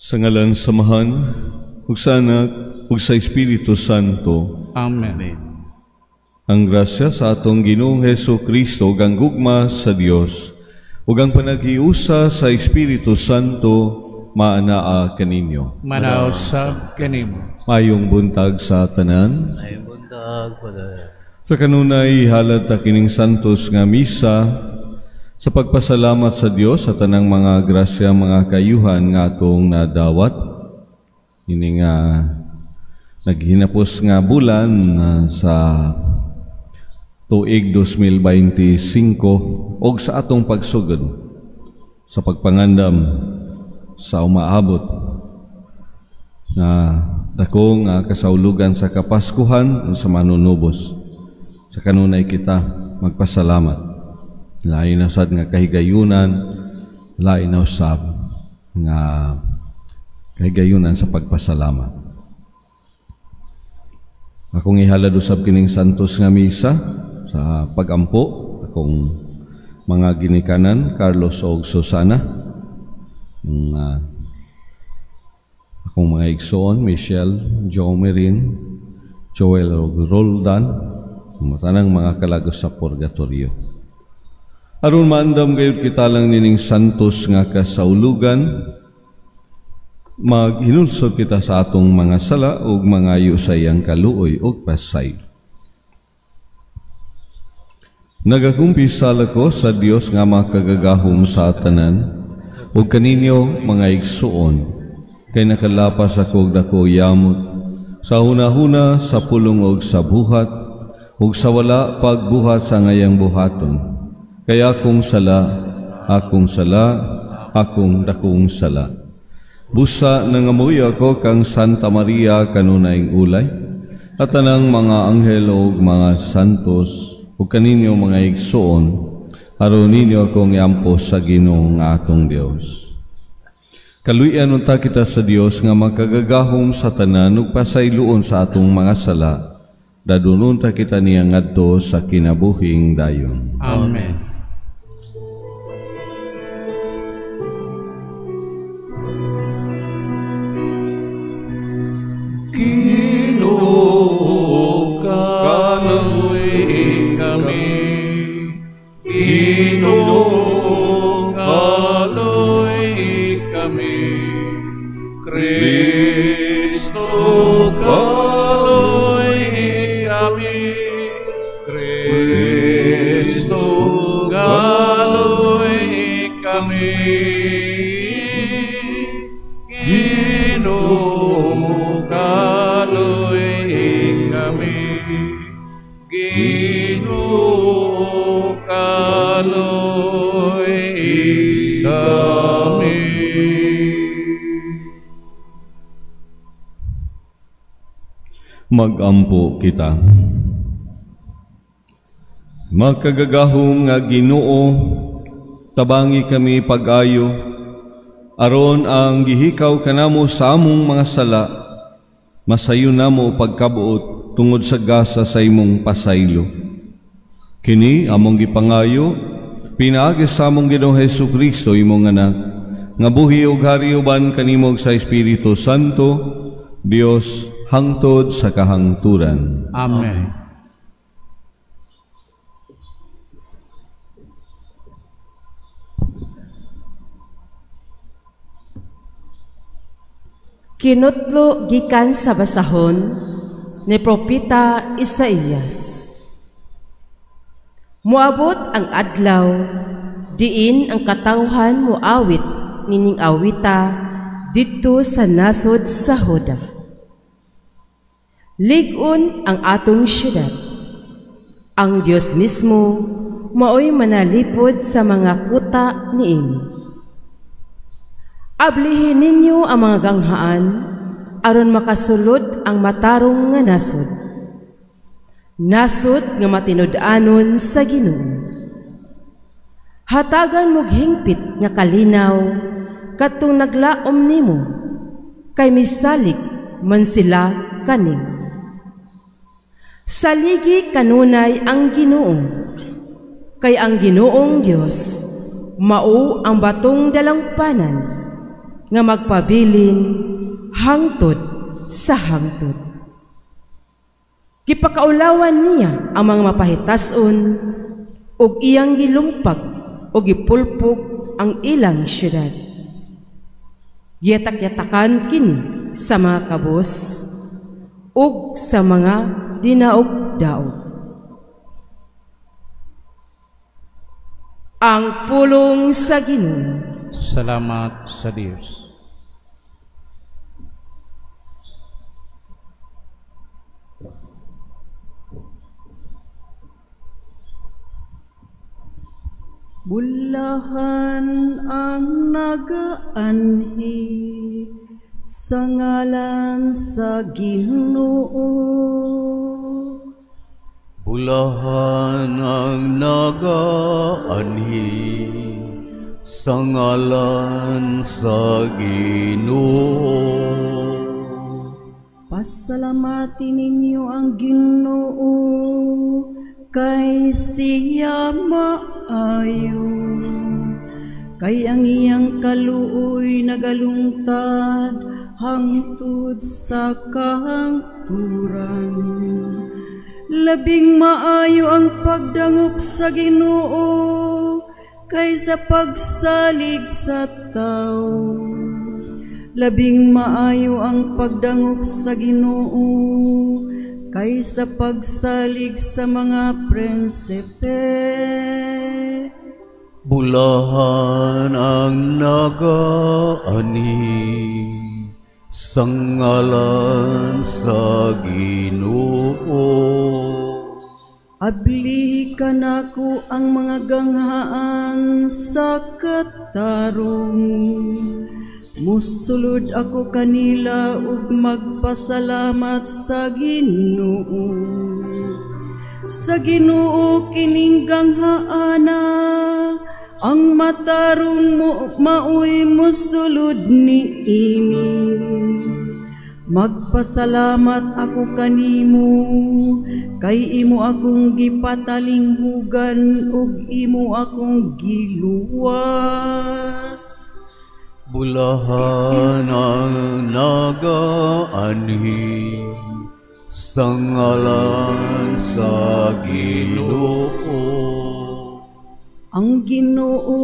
Sa ngalan samahan, ug sa Anak, ug sa Espiritu Santo. Amen. Ang grasya sa atong Ginoong Hesukristo, ug ang gugma sa Dios, ug ang panaghiusa sa Espiritu Santo, maanaa kaninyo. Manausab kanimo. Mayong buntag sa tanan. Mayong buntag, Father. Sa kanunay halad ta kining santos nga misa, sa pagpasalamat sa Dios sa tanang mga grasya, mga kayuhan nga atong nadawat. Ini nga naghinapos nga bulan sa tuig 2025 og sa atong pagsugod sa pagpangandam sa umaabot na dakong kasaulugan sa Kapaskuhan sa manunubos. Sa kanunay kita magpasalamat. Lain na sad nga kahigayunan, lain na usab nga kahigayunan sa pagpasalamat. Akong ihalad usab kining santos nga misa sa pagampo akong mga ginikanan Carlos og Susana, akong mga igsoon Michelle, Jomerin, Joel og Roldan, matanang mga kalagos sa purgatorio. Aron maandam gayud kita lang nining santos nga kasaulugan, maghinulsod kita sa atong mga sala ug mga sayang kaluoy ug pasaylo. Nagakumpisal ako sa Dios nga makagagahom sa tanan ug kaninyo mga igsuon, kay nakalapas ako og dako yamot sa hunahuna, sa pulong ug sa buhat ug sa wala pagbuhat sa ngayang buhaton. Kaya akong sala, akong dakong sala. Busa nangamuy ako kang Santa Maria kanunayng ulay, at tanang mga anghel o mga santos, o kaninyo mga igsoon, aron ninyo akong iampo sa Ginoo nga atong Dios. Kaluyan unta kita sa Dios nga makagagahom sa tanan ug pasayloon sa atong mga sala, dadunon ta kita niya ngadto sa kinabuhing dayon. Amen. Ginoo, kaluoy kami. Ginoo, kaluoy kami. Kristo, kaluoy kami. Kristo, kaluoy kami. Ginoo, Ginoo, kaluoy kami. Magampo kita. Magkagagahom nga Ginoo, tabangi kami pag-ayo, aron ang gihikaw kanamo sa among mga sala, masayo namo pagkabuot tungod sa gasa sa imong pasaylo. Kini among gipangayo, pinaagi sa among Ginoong Hesukristo imong anak, nga buhi ug hari uban kanimo sa Espiritu Santo, Dios hangtod sa kahangturan. Amen. Kinutlo gikan sa basahon ni Propeta Isaías. Muabot ang adlaw, diin ang katawhan muawit nining awita didto sa nasod sa Huda. Ligon ang atong syudad. Ang Dios mismo maoy manalipod sa mga kuta niini. Ablihin ninyo ang mga ganghaan aron makasulod ang matarong nga nasod. Nasod nga matinud-anon sa Ginoo. Hatagan mog hingpit nga kalinaw kadtong naglaom nimo, kay misalig man sila kaning. Saligi kanunay ang Ginoo, kay ang Ginoong Dios mao ang batong dalampanan nga magpabilin hangtod sa hangtod. Gipakaulawan niya ang mga mapahitason ug iyang gilumpag o gipulpog ang ilang syudad. Giyatak-yatakan kini sa mga kabos ug sa mga dinaog-daog. Ang pulong sa Ginoo. Salamat sa Diyos. Bulahan ang nagaanhi sa ngalan sa Ginoo. Bulahan ang nagaanhi sa ngalan sa Ginoo. Pasalamati ninyo ang Ginoo kay siya maayo, kay ang iyang kaluoy nagalungtad hangtod sa kahangturan. Labing maayo ang pagdangop sa Ginoo kaysa pagsalig sa tao. Labing maayo ang pagdangop sa Ginoo kaysa pagsalig sa mga prinsipe. Bulahan ang nagaani sa ngalan sa Ginoo. Abli ka nako ang mga ganghaan sa katarong. Musulod ako kanila ug magpasalamat sa Ginoo. Sa Ginoo kining ganghaana, ang matarong maoy musulod niini. Magpasalamat ako kanimo, kay imo akong gipatalinghugan ug imo akong giluwas. Bulahan ang nagaanhi sa ngalan sa Ginoo. Ang Ginoo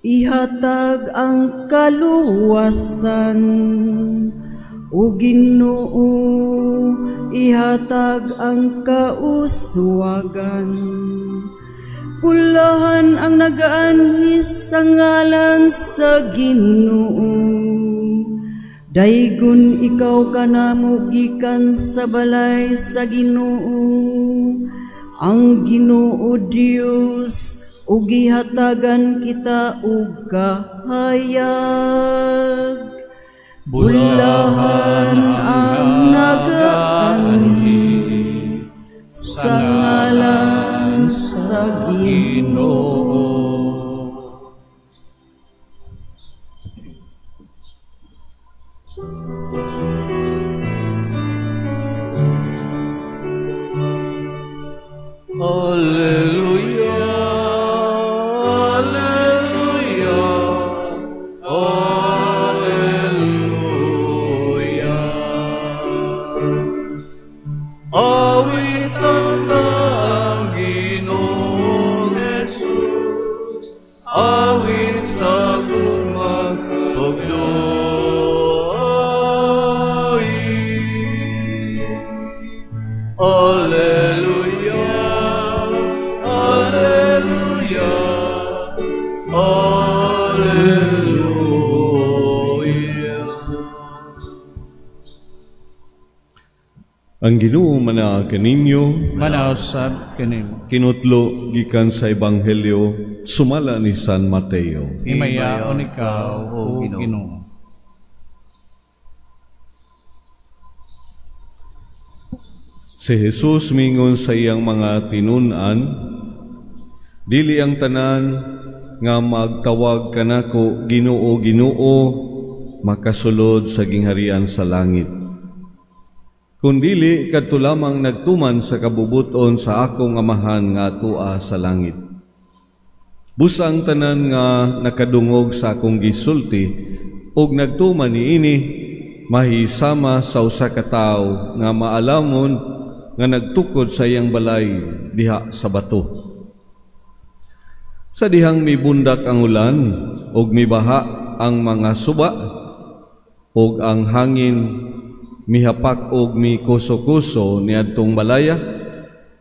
ihatag ang kaluwasan, o Ginoo ihatag ang kauswagan. Bulahan ang nagaanhi sa ngalan sa Ginoo. Daygon ikaw kanamo gikan sa balay sa Ginoo. Ang Ginoo Dios ug gihatagan kita og kahayag. Bulahan ang nagaanhi sa ngalan sa Ginoo. Alleluia, alleluia, alleluia. Awitan ang Ginoong Jesus, awit sa gumagpagloy. Alleluia, alleluia, alleluia. Ang Ginoo manaag kaninyo, Manausab kanimo. kinutlo gikan sa Ebanghelyo sumala ni San Mateo. Himayaon ikaw, O Ginoo. Si Jesus mingon sa iyang mga tinun-an, dili ang tanan nga magtawag kanako Ginoo, Ginoo, makasulod sa gingharian sa langit. Kundili kadto lamang nagtuman sa kabubuton sa akong amahan nga tua sa langit. Busang tanan nga nakadungog sa akong gisulti, ug nagtuman niini mahisama sa usa ka tawo nga maalamon nga nagtukod sa iyang balay diha sa bato. Sa dihang mibundak ang ulan ug mibaha ang mga suba ug ang hangin mihapak ug mikuso-kuso niadtong balaya,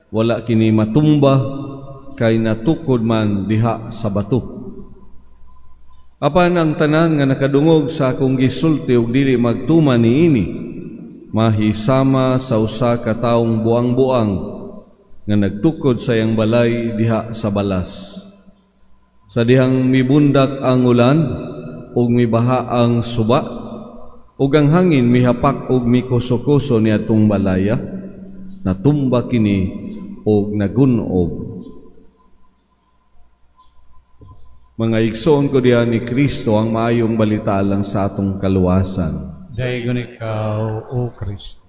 wala kini matumba kay natukod man diha sa bato. Apan ang tanan nga nakadungog sa akong gisulti ug dili magtuman niini mahisama sa usa ka taong buang-buang nga nagtukod sa iyang balay diha sa balas. Sa dihang mibundak ang ulan ug mibaha ang suba ug ang hangin mihapak ug mikuso-kuso niadtong balaya, natumba kini ug nagunob. Mga igsoon ko diha ni Kristo ang maayong balita lang sa atong kaluwasan. Dayon ikaw, O Kristo.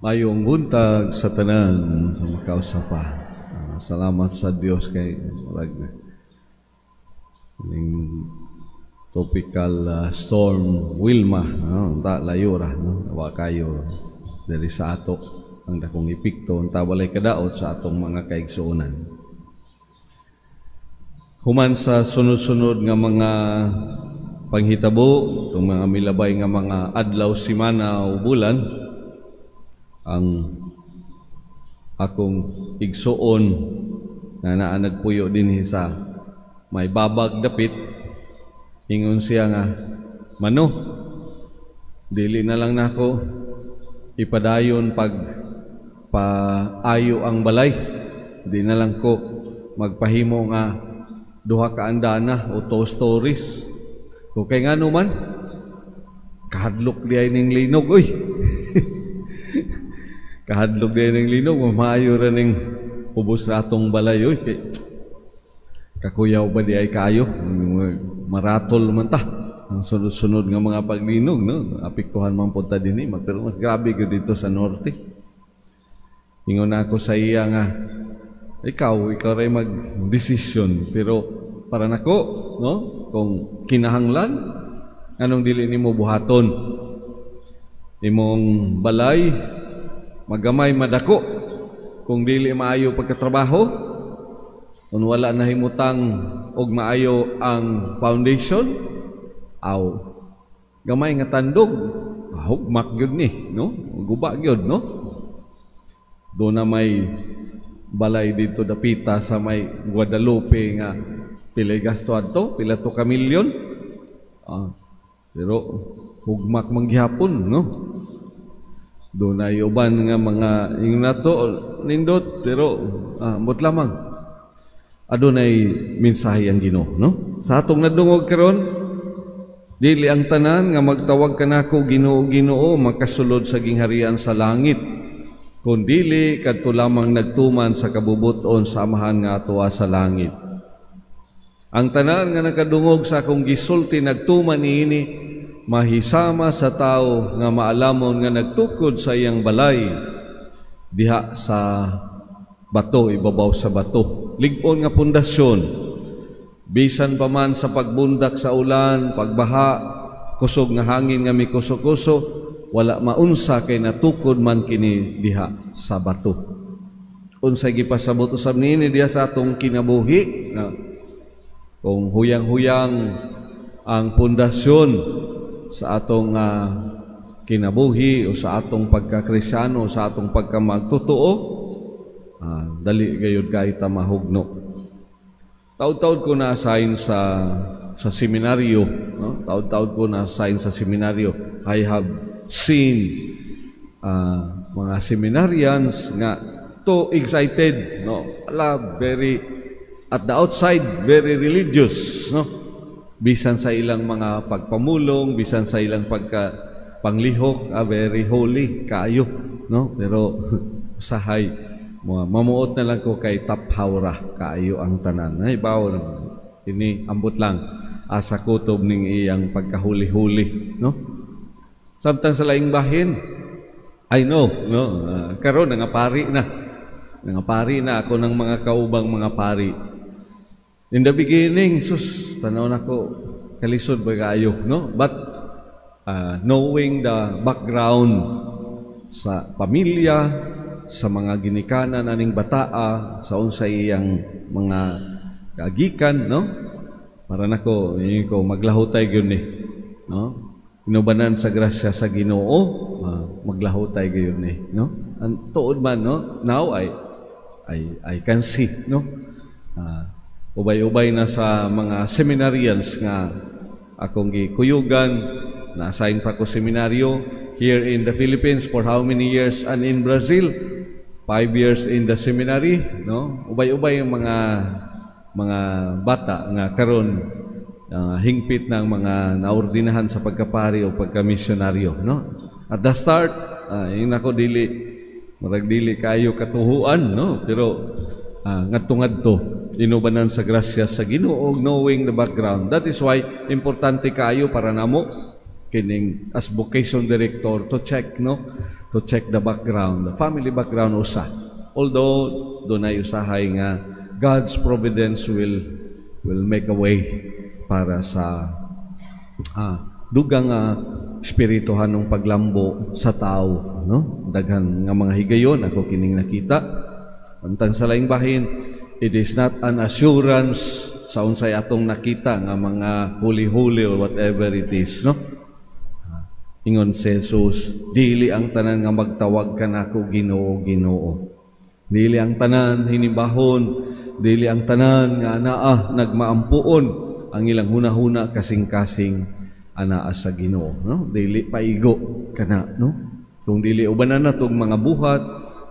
Mayong buntag sa tanan sa makausapa. Salamat sa Dios kay tropical storm Wilma, ta layo ra, wa kayo diri sa ato ang dakong epekto unta walay kadaot sa atong mga kaigsuonan. Human sa sunod-sunod nga mga panghitabo, itong mga milabay nga mga adlaw, simana o bulan, ang akong igsuon na nagpuyo din sa may babag dapit, ingon siya nga, Mano, dili na lang nako ipadayon pag paayo ang balay, di na lang ko magpahimo nga duha ka andana o 2 stories. Kung kay nga naman, kahadlok di ay ning linog, uy. Kahadlok di ay ning linog, maayo rin ning ubos na atong balay, uy. Kakuyaw ba di ay kayo? Maratol man ta. Ang sunod-sunod nga mga paglinog, no? Apektuhan man punta din, pero mas grabe ko dito sa norte. Ingon ako sa iya nga, ikaw rin mag-desisyon, pero para nako, no? Kung kinahanglan, anong dili nimo buhaton? Imong balay, magamay madako, kung dili maayo pagkatrabaho, kung wala na himutang og maayo ang foundation, aw, gamay nga tandog, hugmak gyud ni, no? Guba gyud, no? Do na may balay dito dapita sa may Guadalupe nga pilay gasto adto, pila to ka milyon. Pero hugmak manggihapon, no? Doon ay uban nga mga yung nato nindot, pero mot lamang adunay mensahe ang Ginoo, no? Sa atong nadungog karon, dili ang tanan nga magtawag kanako Ginoo, Ginoo makasulod sa gingharian sa langit, kundili kadto lamang nagtuman sa kabubuton sa Amahan nga atuwa sa langit. Ang tanan nga nakadungog sa akong gisulti nagtuman niini mahisama sa tao nga maalamon nga nagtukod sa iyang balay diha sa bato, ibabaw sa bato. Lig-on nga pundasyon, bisan pa man sa pagbundak sa ulan, pagbaha, kusog nga hangin nga mikuso-kuso, wala maunsa kay natukod man kini diha sa bato. Unsay gipasabot usab niini diha sa atong kinabuhi, na kung huyang-huyang ang pundasyon sa atong kinabuhi o sa atong pagkakristyano, sa atong pagkamagtotoo, dali gayud kay ta mahugno. Taud-taud ko na-assign sa seminaryo, no? Taud-taud ko na-assign sa seminaryo. I have seen mga seminarians nga too excited, no? Very at the outside, very religious, no? Bisan sa ilang mga pagpamulong, bisan sa ilang panglihok, very holy kaayo, no? Pero usahay, mamuot na lang ko kay taphawra kaayo ang tanan. Ay, bawo ini ambot lang asa kutob ning iyang pagkahuli-huli, no? Samtang sa laing bahin, I know, no? Karon nga pari na ako ng mga kaubang mga pari. In the beginning, sus, tanaw na ko, kalisod ba kayo, no? But knowing the background sa pamilya, sa mga ginikanan naning bataa, sa unsay iyang mga kagikan, no? Para nako, ko maglahutay gyud ni, no? Inubanan sa grasya sa Ginoo, maglahutay gyud ni, no? Ang tuod man, no? Now I can see, no? Ubay-ubay na sa mga seminarians nga akong gikuyugan, na-assign pa ko seminaryo here in the Philippines for how many years, and in Brazil 5 years in the seminary, no? Ubay-ubay yung mga bata nga karon hingpit ng mga naordinahan sa pagkapari o pagkamisyonaryo, no? At the start, yung ako dili kayo katuhuan, no? Pero ngadto-ngadto inubanan sa grasya sa Ginoo, knowing the background. That is why importante kayo para namo kining as vocation director to check, no? To check the background, the family background usa. Although dunay usahay nga God's providence will make a way para sa dugang espirituhan ng paglambo sa tao, no? Daghan nga mga higayon ako kining nakita. Antang sa laing bahin, it is not an assurance sa unsay atong nakita nga mga huli-huli or whatever it is, no? Ingon si Jesus, dili ang tanan nga magtawag kanako Ginoo, Ginoo. Dili ang tanan hinibahon, dili ang tanan nga anaa nagmaampuon ang ilang hunahuna kasing-kasing anaa sa Ginoo, no? Dili paigo kana, no? Kung dili ubanan natong mga buhat,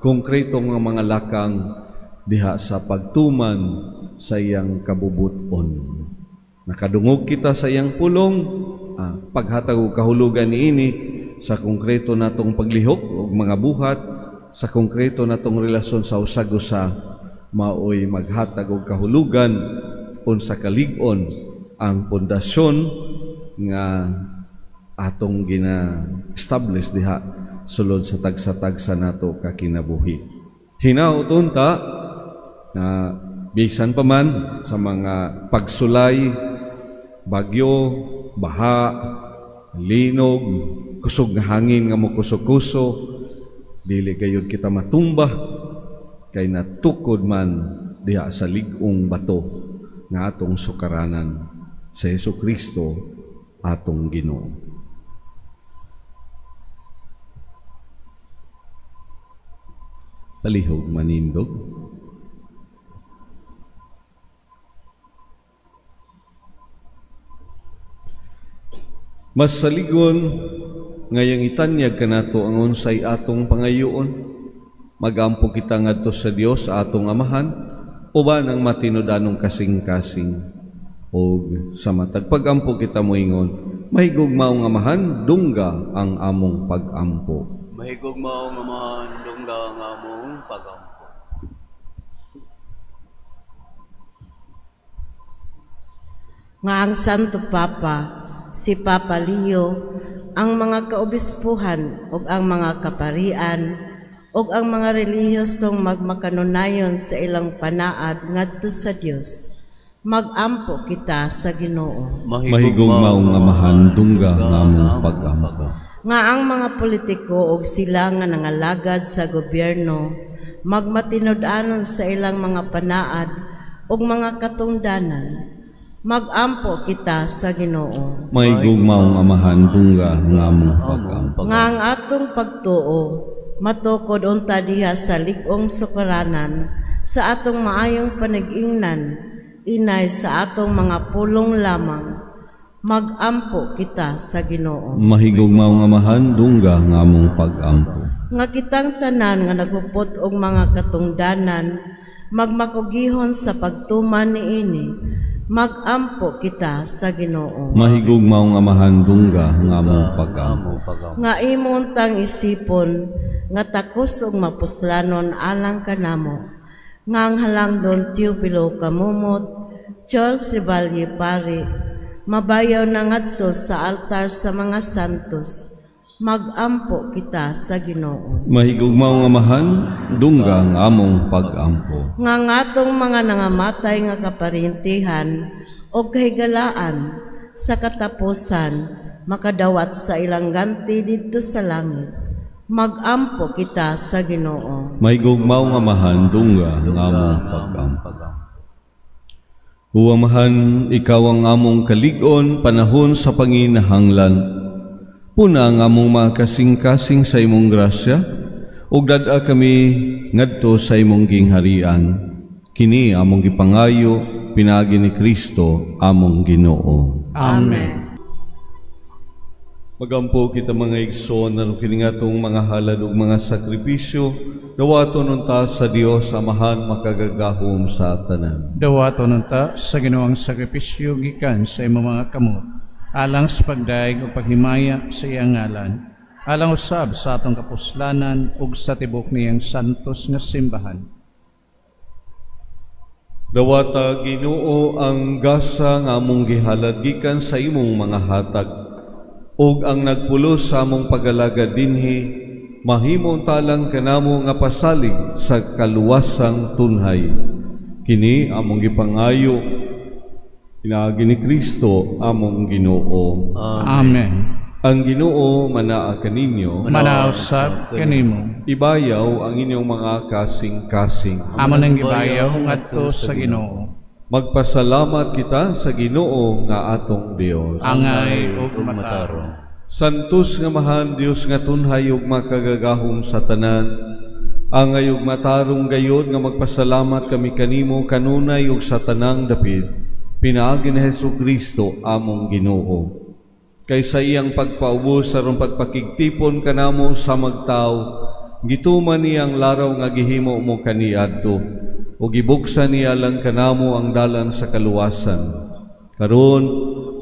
konkretong mga lakang diha sa pagtuman sa iyang kabubuton. Nakadungog kita sa iyang pulong, paghatag og kahulugan niini sa konkreto natong paglihok og mga buhat, sa konkreto natong relasyon sa usag-usa, maoy maghatag og kahulugan unsa kalig-on ang pundasyon nga atong gina-establish diha sulod sa tagsa-tagsa nato kakinabuhi. Hinaut-on ta na bisan pa man sa mga pagsulay, bagyo, baha, linog, kusog nga hangin nga mo kuso-kuso, dili gayud kita matumba kay natukod man diha sa lig-ong bato nga atong sukaranan sa Hesukristo atong Ginoo. Palihog manindog. Mas saligon ngayang itanyag kanato ang unsay atong pangayoon, magampo kita ngadto sa Dios sa atong Amahan, uban ang matinudanong kasing-kasing, o sa matag pagampo kita moingon, mahigog maong Amahan, dungga ang among pagampo. Mahigog maong Amahan, dungga ang among pagampo. Nga ang Santo Papa, si Papa Leo, ang mga kaobispuhan ug ang mga kaparian ug ang mga relihiyosong magmakanunayon sa ilang panaad ngadto sa Dios, magampo kita sa Ginoo. Mahigog maong Amahan, dungga ang among pagampo. Nga ang mga politiko ug sila nga nangalagad sa gobyerno magmatinud-anon sa ilang mga panaad ug mga katungdanan, magampo kita sa Ginoo. Mahigog maong Amahan, dungga ang among pagampo. Nga ang atong pagtuo matukod unta diha sa lig-ong sukaranan sa atong maayong panag-ingnan, inay sa atong mga pulong lamang, magampo kita sa Ginoo. Mahigog maong Amahan, dungga ang among pagampo. Nga kitang tanan nga nagupot og mga katungdanan, magmakugihon sa pagtuman niini, magampo kita sa Ginoo. Mahigog maong Amahan, dungga ang among pagampo. Nga imong tang isipon nga takos og mapuslanon alang kanamo, nga ang halangdon Teopilo Kamumot, Charles Sibalye Pari, mabayaw na ngadto sa altar sa mga santos, Magampo kita sa Ginoo. Mahigugmaw nga mahan, dungga nga among pag-ampo. Nga ngatong mga nangamatay nga kaparintihan o kahigalaan sa katapusan, makadawat sa ilang ganti dito sa langit. Magampo kita sa Ginoo. Mahigugmaw nga mahan, dungga nga among pag-ampo. Uwamahan, ikaw ang among kaligon, panahon sa panginahanglan. Puna ang among mga kasing-kasing sa imong grasya, ug dad-a kami ngadto sa imong gingharian. Kini among gipangayo, pinaagi ni Kristo, among Ginoo. Amen. Magampo kita mga igsoon na kini ngatong mga halad ug mga sakripisyo, dawaton unta sa Dios Amahan makagagahom sa tanan. Dawaton unta sa Ginoong sakripisyo gikan sa imong mga kamot, alang sa pagdaig o paghimaya sa iyang ngalan, alang usab sa atong kapuslanan ug sa tibok niyang santos nga simbahan. Dawata Ginoo ang gasa nga among gihalad gikan sa imong mga hatag, ug ang nagpulos sa among pag-alagad dinhi mahimong talang kanamo nga pasalig sa kaluwasang tunhay. Kini among gipangayo, pinaagi ni Kristo, among Ginoo. Amen. Ang Ginoo manaa kaninyo, Manausab kanimo, ibayaw ang inyong mga kasing-kasing. amon ang gibayaw ngadto sa Ginoo. Magpasalamat kita sa Ginoo nga atong Dios. Angay ug matarong. Santos nga mahan Dios nga tunhay ug makagagahom sa tanan. Angay ug matarong gayod nga magpasalamat kami kanimo kanunay ug sa tanang dapit. Pinaagi ni Hesukristo, among Ginoo. Kaysa iyang pagpaubos aron pagpakigtipon kanamo sa magtaw, gituman niyang laraw nga gihimo mo kaniadto, o gibuksan niya lang kanamo ang dalan sa kaluwasan. Karon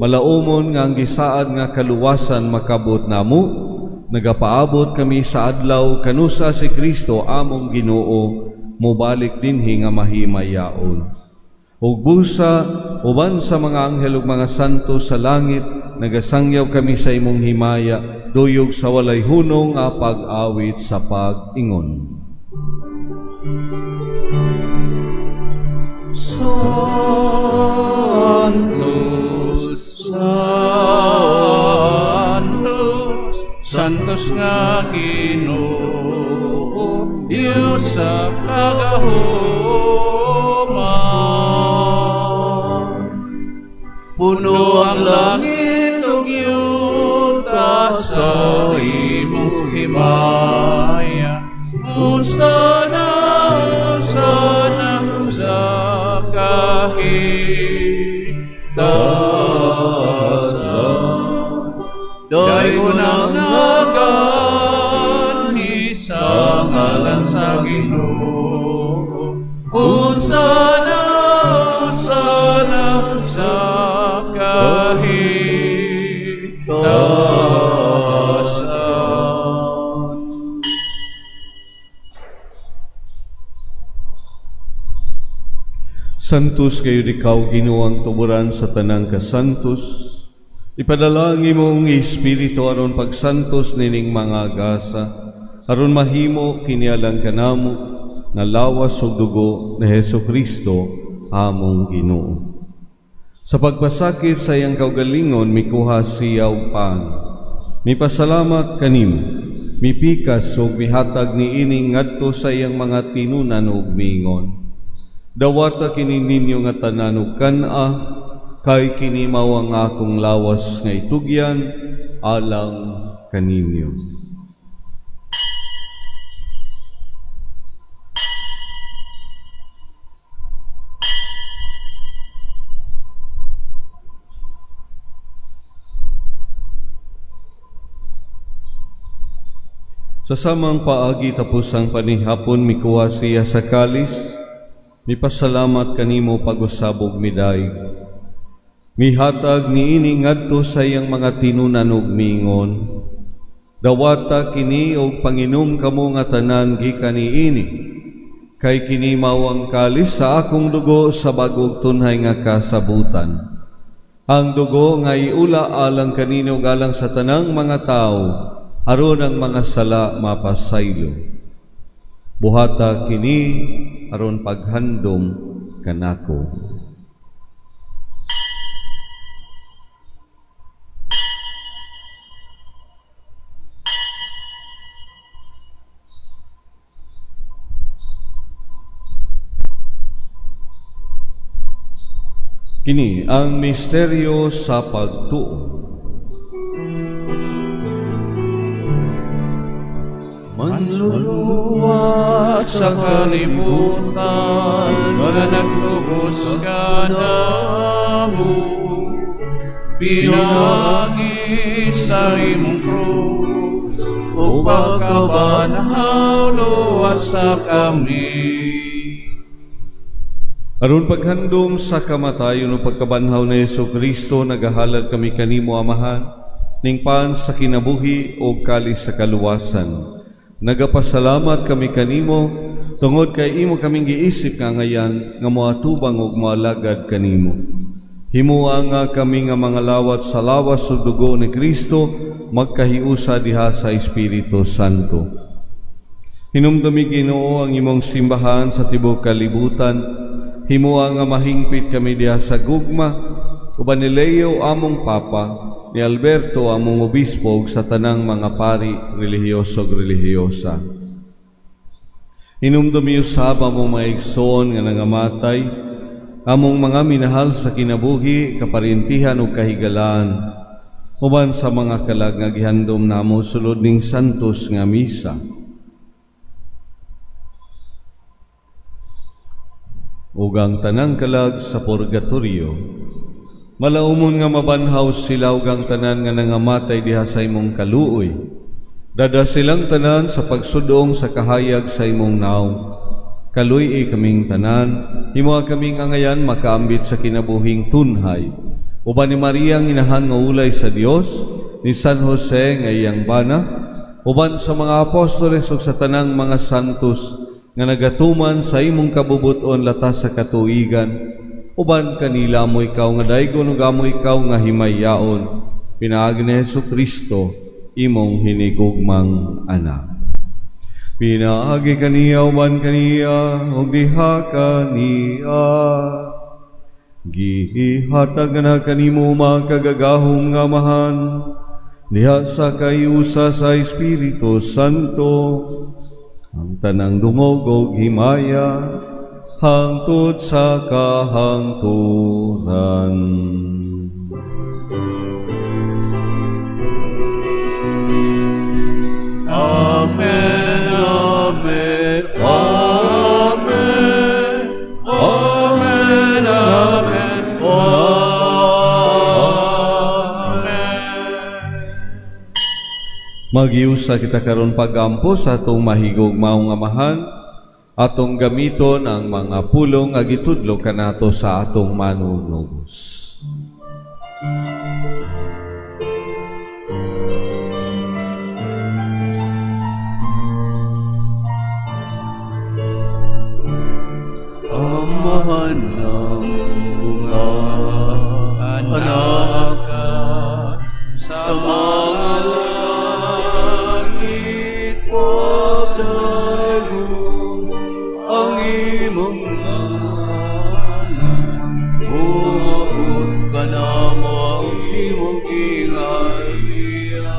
malaumon nga ang gisaad nga kaluwasan makabot namo, nagapaabot kami sa adlaw kanusa si Kristo, among Ginoo, mobalik dinhi nga mahimayaon. Ug busa uban sa mga anghel ug mga santo sa langit, nagasangyaw kami sa imong himaya, duyog sa walay hunong nga pag-awit sa pag-ingon. Santos, Santos, Santos nga Ginoo, Dios sa kagahuman. Puno ang langit ug yuta sa imong himaya. Usana, usana sa kahitasan. Dahil unang nagani sa ngalan sa Ginoo. Usana, usana sa kahitasan. Santos kayo ikaw, Ginoo, ang tuburan sa tanang kasantos. Ipadala ang imong Espiritu aron pagsantos nining mga gasa, aron mahimo kinialang kanamo nga lawas ug dugo ni Hesukristo, among Ginoo. Sa pagpasakit sa iyang kaugalingon, mikuha siya og pan. Mipasalamat kanimo, mipikas ug mihatag niini ngadto sa iyang mga tinunan ug miingon. Dawata kini ninyo nga tanan ug kan-a, kay kini mao ang akong lawas nga itugyan alang kaninyo. Sa samang paagi tapos ang panihapon, mikuha siya sa kalis, mipasalamat kanimo pag-usabog miday. Mihatag niini ngadto sa iyang mga tinunan ug miingon. Dawata kini og panginom kamo nga tanan gikan niini. Kay kini mao ang kalis sa akong dugo sa bag-ong tunhay nga kasabutan. Ang dugo nga iula alang kanino galang sa tanang mga tao, aron ang mga sala mapasaylo. Buhata kini aron paghandom kanako. Kini ang misteryo sa pagtuo. Manluluwa sa kalibutan, mga nagtubos ka namo, pinagi sa imong krus, o pagkabanhaw luwas sa kami. Aron paghandom sa kamatayon o pagkabanhaw na Jesu-Kristo, nagahalad kami kanimo, Amahan, ning paan sa kinabuhi o kalis sa kaluwasan. Nagapasalamat kami kanimo, tungod kay imo kaming giisip nga ngayan, nga moatubang og moalagad kanimo. Himuha nga kami nga mga lawat sa lawas ug dugo ni Kristo, magkahiusa diha sa Espiritu Santo. Hinumdumi, Ginoo, ang imong simbahan sa tibuok kalibutan. Himuha nga mahingpit kami diha sa gugma, uban ni Leo among Papa, ni Alberto among obispo ug sa tanang mga pari, relihiyoso ug relihiyosa. Hinumdumi usab among mga igsoon nga nangamatay, among mga minahal sa kinabuhi, kaparintihan ug kahigalaan, uban sa mga kalag nga gihandom namo sulod ning santos nga misa. Ug ang tanang kalag sa purgatorio, malaumon nga mabanhaw sila ug ang tanan nga nangamatay diha sa imong kaluoy. Dada silang tanan sa pagsudong sa kahayag sa imong naw. Kaluy kaming tanan, himuha kaming angayan makaambit sa kinabuhing tunhay. Uban ni Maria ang inahan nga ulay sa Dios, ni San Jose nga iyang bana, uban sa mga apostoles ug sa tanang mga santos nga nagatuman sa imong kabubuton latas sa katuigan, uban kanila mo ikaw nga daygon ug amo ikaw nga himayaon, pinaagi ni Jesu-Kristo, imong hinigugmang anak. Pinaagi kaniya uban kaniya ug diha kaniya, gihatag na kanimo makagagahom nga Amahan, diha sa kayusa sa Espiritu Santo, ang tanang dungog o himaya, hangtod sa kahangturan. Amen, amen, amen, amen, amen, Magiusa kita karon pagampo sa atong mahigugmaong Amahan, atong gamiton ang mga pulong nga gitudlo kanato sa atong manunubos. Amahan ng bunga, anak ka, sa mga langit pagdayong, ang imong ngalan, umabot ka na mo ang imong ingalian,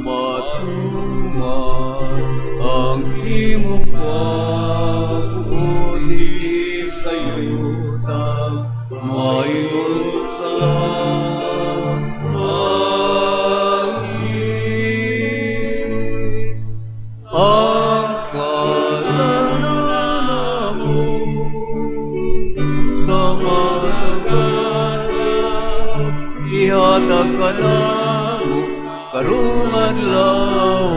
matuman ang imong pag-ulit sa'yo, mayroon sa langit. Ang kalalanan mo sa matagal, ihatag ka na mo karong adlaw,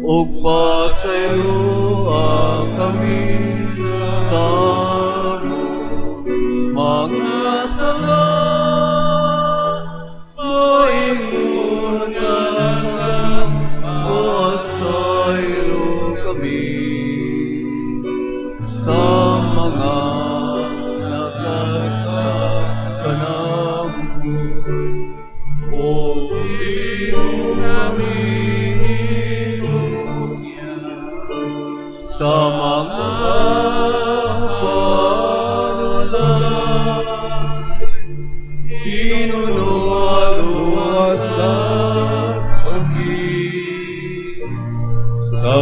ug pasaylo ang kami sa mga sala, maingon ka lang, pasaylo kami sa mga nakasaktan ka na mo, o Inunuasat kami sa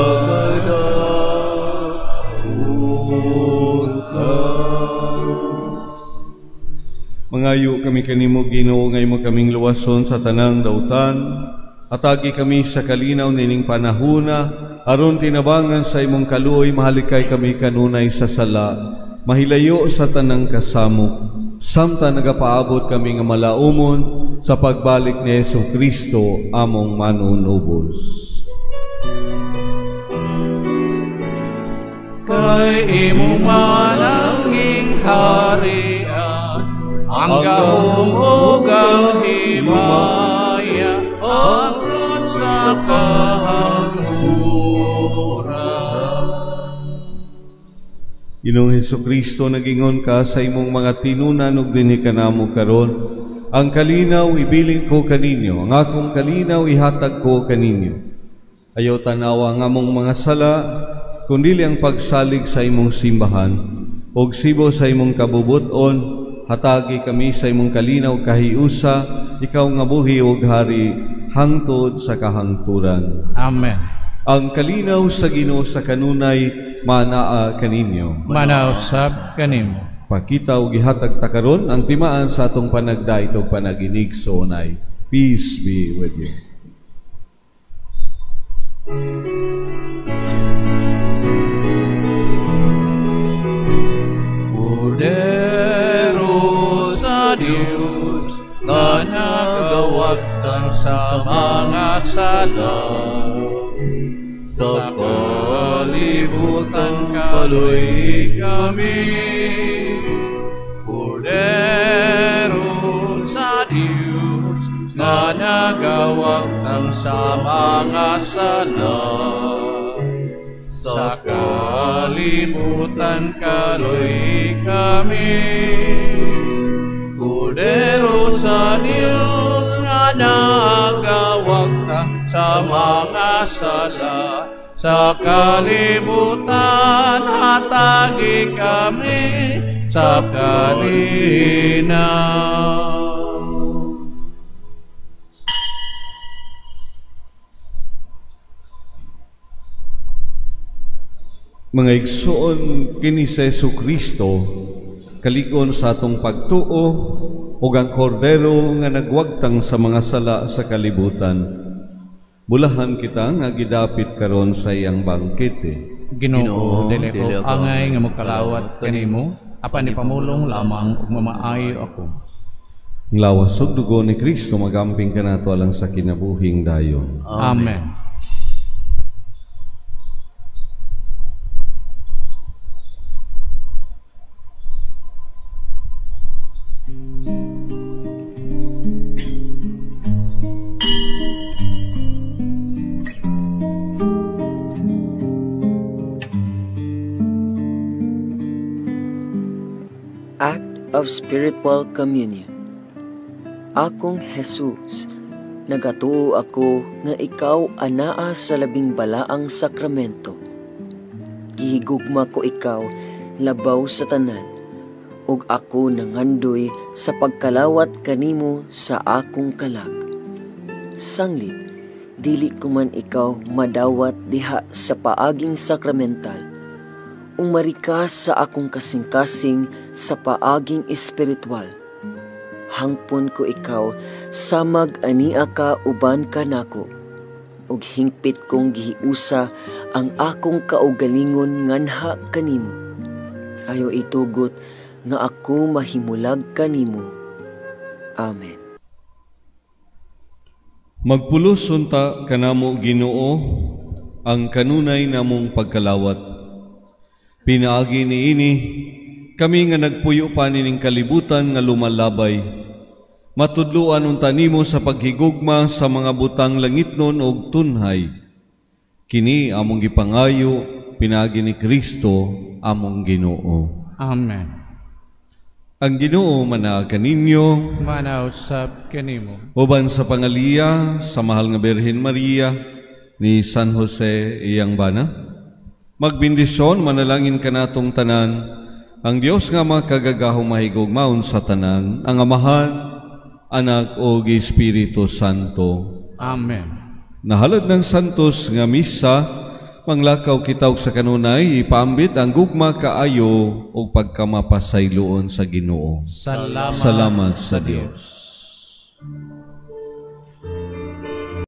Mangayo kami kanimo Ginoo ngay mo kaming luwason sa tanang dautan, atagi kami sa kalinaw nining panahuna, aron tinabangan sa imong kaluoy, mahalikay kami kanunay sa sala, mahilayo sa tanang kasamok, samtang nagapaabot kami nga malaumon sa pagbalik ni Jesucristo among manunubos. Kay imong mananging harian, ang gahom ug ang himaya, hangtod sa kahangturan. Ginoong Jesucristo, nagingon ka sa imong mga tinunan ug dinhi kanamo karon. Ang kalinaw ibilin ko kaninyo, ang akong kalinaw ihatag ko kaninyo. Ayaw tanawa nga mong mga sala, kundi ang pagsalig sa imong simbahan, og sibo sa imong kabubuton, hatagi kami sa imong kalinaw kahiusa, ikaw nga buhi ug hari, hangtod sa kahangturan. Amen. Ang kalinaw sa Ginoo sa kanunay, manaa kaninyo. Manausab kanimo. Pakita ug gihatag ta karon ang timaan sa atong panagdait ug panaginig so unay. Peace be with you. Kordero sa Diyos, nga nagawagtan sa mga sala, sa kalibutan kaloy kami. Kordero sa Diyos, nga nagawagtan sa mga sala, sa kalibutan kaloy kami. Kordero sa Diyos, nga nagawagtan sa mga sala, sa kalibutan hatagi kami sa kalinaw. Mga igsoon kini sa Jesucristo, kaligon sa atong pagtuo ug ang kordero nga nagwagtang sa mga sala sa kalibutan. Bulahan kita nga gidapit karon sa iyang bangkete. Ginoo, dili ko angay nga mokalawat kanimo, apan ni pamulong lamang ug mamaayo ako. Ang lawas ug dugo ni Kristo magamping kanato alang sa kinabuhing dayon. Amen. Act of Spiritual Communion. Akong Jesus, nagatuo ako nga ikaw anaa sa labing balaang sakramento. Gihigugma ko ikaw labaw sa tanan, ug ako nangandoy sa pagkalawat kanimo sa akong kalag. Sanglit, dili ko man ikaw madawat diha sa paaging sakramental, umarikas sa akong kasing-kasing sa paaging espiritual. Hangpon ko ikaw, samag ania ka uban ka nako, ug hingpit kong gihiusa ang akong kaugalingon nganha kanimo. Ayo itugot nga ako mahimulag kanimo. Amen. Magpulos unta kanamo Ginoo ang kanunay namong pagkalawat. Pinaagi niini kami nga nagpuyo pa nining kalibutan nga lumalabay. Matudluan unta nimo sa paghigugma sa mga butang langitnon og tunhay. Kini among gipangayo pinaagi ni Kristo among Ginoo. Amen. Ang Ginoo manaag kaninyo, Manausab kanimo. uban sa pangaliya sa mahal nga Birhen Maria ni San Jose iyang bana. Magbindisyon, manalangin kanatong tanan, ang Dios nga makagagahong mahigugmaon sa tanan, ang Amahan, Anak o Espiritu Santo. Amen. Nahalad ng santos nga misa, manglakaw kita og sa kanunay, ipaambit ang gugma kaayo o pagkamapasayloon sa Ginoo. Salamat Salamat sa Dios.